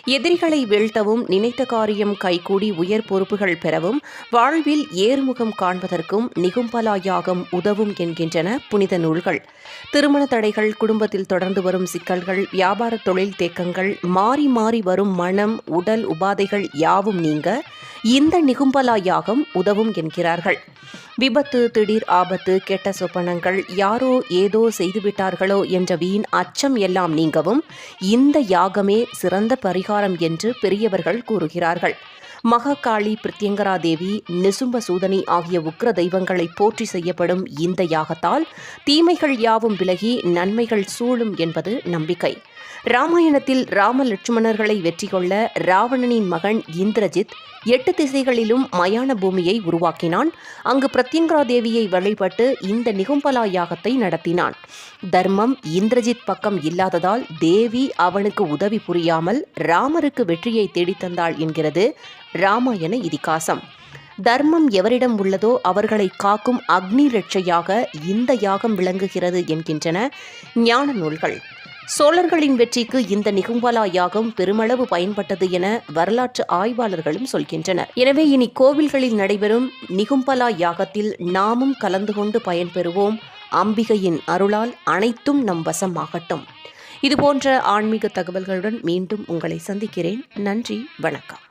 எதிரிகளை வீழ்த்தவும், நினைத்த காரியம் கைகூடி உயர் பொறுப்புகள் பெறவும், வாழ்வில் ஏறுமுகம் காண்பதற்கும் நிகும்பலா யாகம் உதவும் என்கின்றன புனித நூல்கள். திருமண தடைகள், குடும்பத்தில் தொடர்ந்து வரும் சிக்கல்கள், வியாபார தொழில் தேக்கங்கள், மாறி மாறி வரும் மனம், உடல் உபாதைகள் யாவும் நீங்க இந்த நிகும்பலா யாகம் உதவும் என்கிறார்கள். விபத்து, திடீர் ஆபத்து, கெட்ட சொப்பனங்கள், யாரோ ஏதோ செய்துவிட்டார்களோ என்ற வீண் அச்சம் எல்லாம் நீங்கவும் இந்த யாகமே சிறந்த பரிகாரம் என்று பெரியவர்கள் கூறுகிறார்கள். மகாகாளி, பிரத்யங்கரா தேவி, நிசும்ப சூதனி ஆகிய உக்ர தெய்வங்களை போற்றி செய்யப்படும் இந்த யாகத்தால் தீமைகள் யாவும் விலகி நன்மைகள் சூழும் என்பது நம்பிக்கை. ராமாயணத்தில் ராம லட்சுமணர்களை வெற்றி கொள்ள ராவணனின் மகன் இந்திரஜித் 8 திசைகளிலும் மயான பூமியை உருவாக்கினான். அங்கு பிரத்யங்கரா தேவியை வழிபட்டு இந்த நிகும்பலா யாகத்தை நடத்தினான். தர்மம் இந்திரஜித் பக்கம் இல்லாததால் தேவி அவனுக்கு உதவி புரியாமல் ராமருக்கு வெற்றியை தேடித்தந்தாள் என்கிறது ராமாயண இதிகாசம். தர்மம் எவரிடம் உள்ளதோ அவர்களை காக்கும் அக்னி ரட்சையாக இந்த யாகம் விளங்குகிறது என்கின்றன ஞான நூல்கள். சோழர்களின் வெற்றிக்கு இந்த நிகும்பலா யாகம் பெருமளவு பயன்பட்டது என வரலாற்று ஆய்வாளர்களும் சொல்கின்றனர். எனவே இனி கோவில்களில் நடைபெறும் நிகும்பலா யாகத்தில் நாமும் கலந்து கொண்டு பயன்பெறுவோம். அம்பிகையின் அருளால் அனைத்தும் நம் வசமாகட்டும். இதுபோன்ற ஆன்மீக தகவல்களுடன் மீண்டும் உங்களை சந்திக்கிறேன். நன்றி, வணக்கம்.